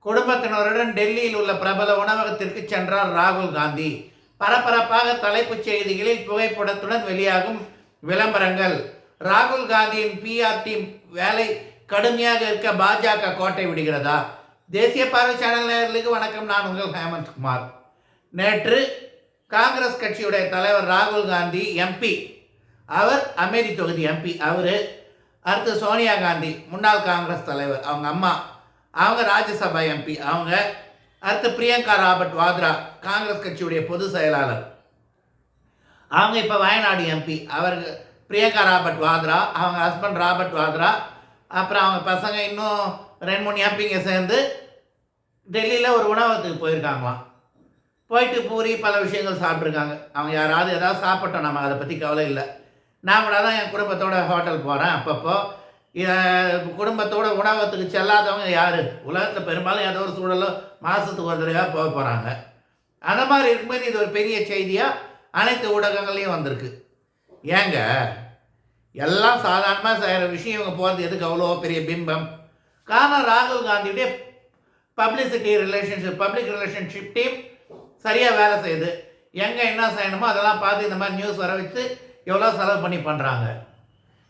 குடும்பத்தினருடன் டெல்லியில் உள்ள பிரபல உணவகத்திற்கு சென்றார் ராகுல் காந்தி. பரபரப்பாக தலைப்புச் செய்திகளில் புகைப்படத்துடன் வெளியாகும் விளம்பரங்கள். ராகுல் காந்தியின் பிஆர் டீம் வேலை கடுமையாக இருக்க பாஜக கோட்டை விடுகிறதா? தேசிய பார்வை சேனல் நேயர்களுக்கு வணக்கம். நான் உங்கள் ஹேமந்த் குமார். நேற்று காங்கிரஸ் கட்சியுடைய தலைவர் ராகுல் காந்தி எம்பி, அவர் அமேதி தொகுதி எம்பி, அவர் அடுத்து சோனியா காந்தி முன்னாள் காங்கிரஸ் தலைவர், அவங்க அம்மா, அவங்க ராஜ்யசபா எம்பி, அவங்க அடுத்து பிரியங்கா ராபர்ட் வாத்ரா காங்கிரஸ் கட்சியுடைய பொதுச் செயலாளர், அவங்க இப்போ வயநாடு எம்பி, அவர் பிரியங்கா ராபர்ட் வாத்ரா, அவங்க ஹஸ்பண்ட் ராபர்ட் வாத்ரா, அப்புறம் அவங்க பசங்க இன்னும் 2-3 எம்பிங்க சேர்ந்து டெல்லியில் ஒரு உணவகத்துக்கு போயிருக்காங்களாம். போயிட்டு பூரி பல விஷயங்கள் சாப்பிட்ருக்காங்க. அவங்க யாராவது ஏதாவது சாப்பிட்டோம், நம்ம அதை பற்றி கவலை இல்லை. நான் கூட தான் என் குடும்பத்தோட ஹோட்டல் போகிறேன். அப்பப்போ குடும்பத்தோட உணவகத்துக்கு செல்லாதவங்க யார்? உலகத்தில் பெரும்பாலும் ஏதோ ஒரு சூழலோ மாதத்துக்கு ஒரு தடவையாக போக போகிறாங்க. அந்த மாதிரி இருக்கும்போது இது ஒரு பெரிய செய்தியாக அனைத்து ஊடகங்கள்லையும் வந்திருக்கு. ஏங்க, எல்லாம் சாதாரணமாக செய்கிற விஷயம் இவங்க போகிறது எதுக்கு அவ்வளோ பெரிய பிம்பம்? காரணம் ராகுல் காந்தியுடைய publicity relationship, public relationship team சரியாக வேலை செய்யுது. எங்கே என்ன செய்யணுமோ அதெல்லாம் பார்த்து இந்த மாதிரி நியூஸ் வர வச்சு எவ்வளோ செலவு பண்ணி பண்ணுறாங்க.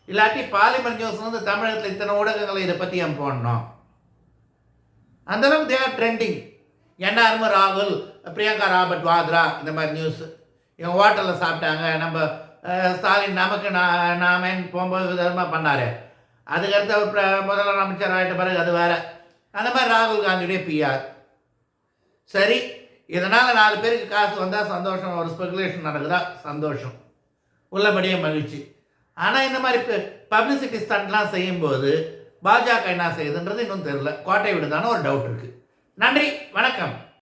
இல்லாட்டி பார்லிமெண்ட் நியூஸ் வந்து தமிழகத்தில் இத்தனை ஊடகங்களை இதை பற்றி ஏன் போடணும்? அந்தளவுக்கு தே ஆர் ட்ரெண்டிங். என்னாருமோ ராகுல், பிரியங்கா ராபர்ட் வாத்ரா இந்த மாதிரி நியூஸ். இவங்க ஹோட்டலில் சாப்பிட்டாங்க, நம்ம ஸ்டாலின் நமக்கு நாமேன் போகும்போது விதமாக பண்ணார். அதுக்கடுத்து அவர் முதலமைச்சர் ஆகிட்ட பிறகு அது வேறு. அந்த மாதிரி ராகுல் காந்தியுடைய பிஆர். சரி, இதனால் 4 பேருக்கு காசு வந்தால் சந்தோஷம், ஒரு ஸ்பெகுலேஷன் நடக்குதா சந்தோஷம், உள்ளபடியே மகிழ்ச்சி. ஆனால் இந்த மாதிரி பப்ளிசிட்டி ஸ்டண்ட்லாம் செய்யும்போது பாஜக என்ன செய்யுதுன்றது இன்னும் தெரியல. கோட்டை விடுதான ஒரு டவுட் இருக்குது. நன்றி, வணக்கம்.